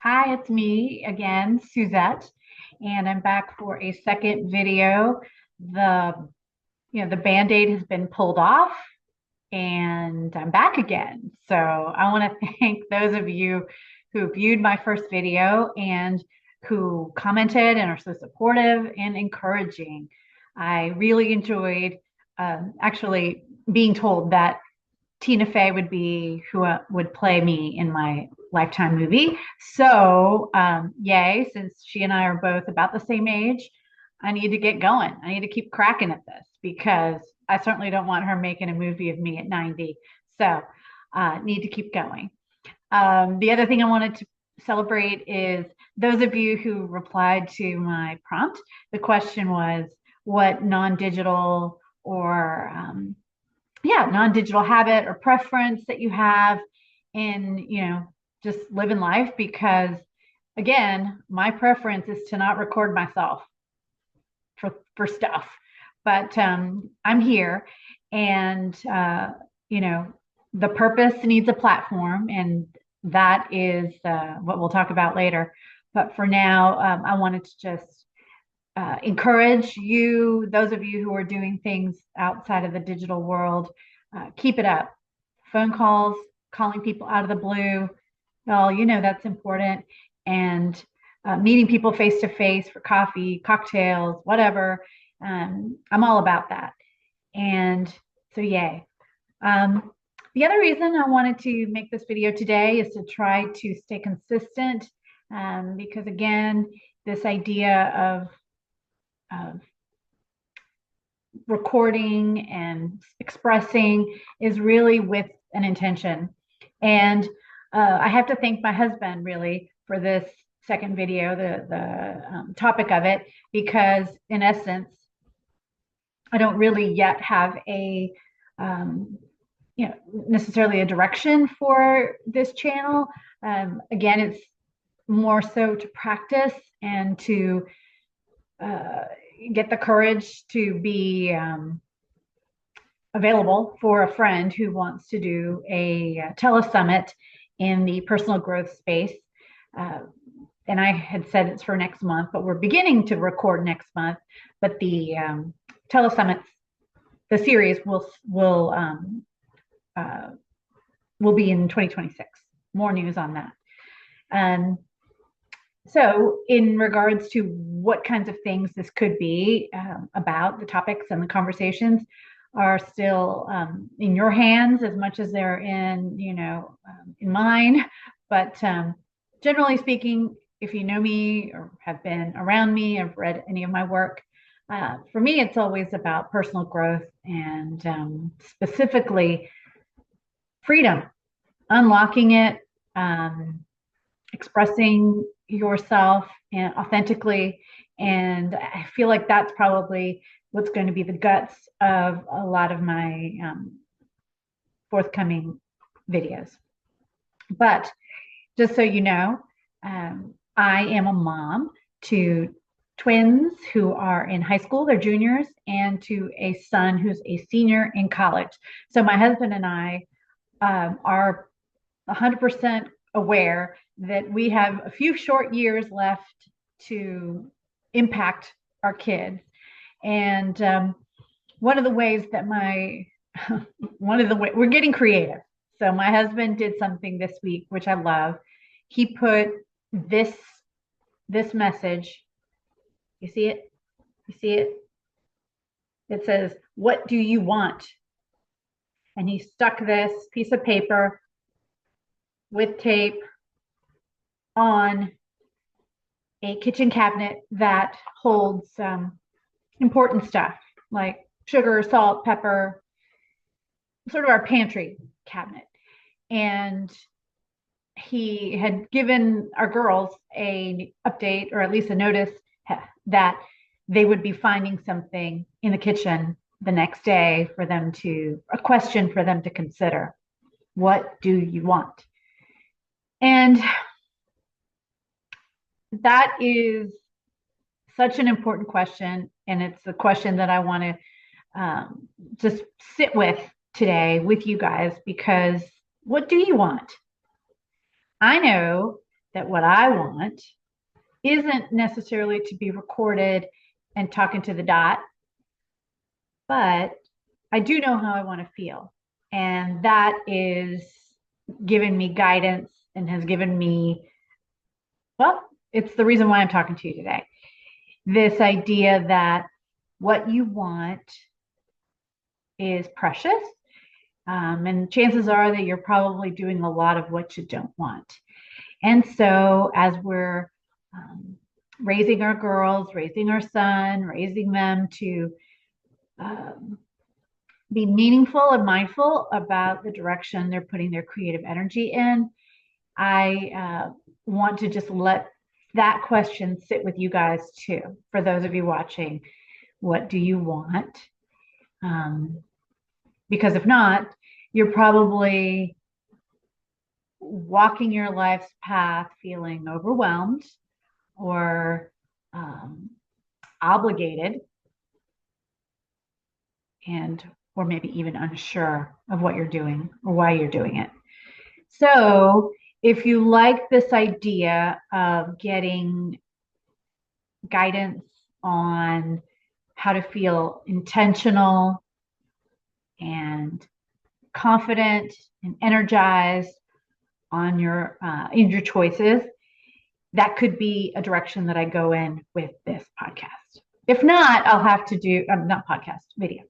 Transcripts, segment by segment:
Hi, it's me again, Suzette, and I'm back for a second video. The Band-Aid has been pulled off and I'm back again. So I want to thank those of you who viewed my first video and who commented and are so supportive and encouraging. I really enjoyed actually being told that Tina Fey would be who would play me in my Lifetime movie. So, yay, since she and I are both about the same age, I need to get going. I need to keep cracking at this because I certainly don't want her making a movie of me at 90. So, need to keep going. The other thing I wanted to celebrate is those of you who replied to my prompt. The question was, what non-digital or non-digital habit or preference that you have in, just living life? Because again, my preference is to not record myself for stuff. But I'm here and, you know, the purpose needs a platform, and that is what we'll talk about later. But for now, I wanted to just encourage you, those of you who are doing things outside of the digital world, keep it up. Phone calls, calling people out of the blue, well, that's important. And meeting people face to face for coffee, cocktails, whatever. I'm all about that. And so, yay. Um, the other reason I wanted to make this video today is to try to stay consistent, because again, this idea of recording and expressing is really with an intention. And I have to thank my husband really for this second video, the topic of it, because in essence, I don't really yet have a necessarily a direction for this channel. Again, it's more so to practice and to uh, get the courage to be available for a friend who wants to do a telesummit in the personal growth space. Uh, and I had said it's for next month, but we're beginning to record next month. But the telesummit, the series uh, will be in 2026. More news on that. Um, so, in regards to what kinds of things this could be about, the topics and the conversations are still in your hands as much as they're in, in mine. But generally speaking, if you know me or have been around me, have read any of my work, for me, it's always about personal growth and specifically freedom, unlocking it, um, expressing yourself and authentically. And I feel like that's probably what's going to be the guts of a lot of my forthcoming videos. But just so you know, I am a mom to twins who are in high school, they're juniors, and to a son who's a senior in college. So my husband and I are 100% aware that we have a few short years left to impact our kids. And one of the ways that one of the way we're getting creative. So my husband did something this week, which I love. He put this this message. You see it? You see it? It says, "What do you want?" And he stuck this piece of paper with tape on a kitchen cabinet that holds important stuff like sugar, salt, pepper, sort of our pantry cabinet. And he had given our girls a update, or at least a notice, that they would be finding something in the kitchen the next day for them to, a question for them to consider. What do you want? And that is such an important question. And it's a question that I want to just sit with today with you guys, because what do you want? I know that what I want isn't necessarily to be recorded and talking to the dot, but I do know how I want to feel. And that is given me guidance and has given me, well, it's the reason why I'm talking to you today. This idea that what you want is precious. And chances are that you're probably doing a lot of what you don't want. And so, as we're raising our girls, raising our son, raising them to um, be meaningful and mindful about the direction they're putting their creative energy in, I want to just let that question sit with you guys too. For those of you watching, what do you want? Because if not, you're probably walking your life's path feeling overwhelmed or obligated and or maybe even unsure of what you're doing or why you're doing it. So if you like this idea of getting guidance on how to feel intentional and confident and energized on your in your choices, that could be a direction that I go in with this podcast. If not, I'll have to do not podcast video.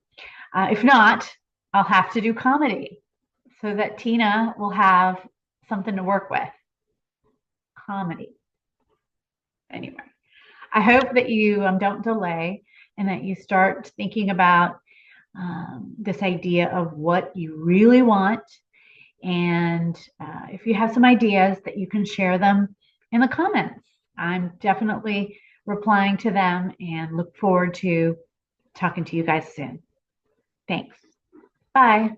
If not, I'll have to do comedy so that Tina will have something to work with. Comedy. Anyway, I hope that you don't delay and that you start thinking about this idea of what you really want. And if you have some ideas, that you can share them in the comments. I'm definitely replying to them and look forward to talking to you guys soon. Thanks. Bye.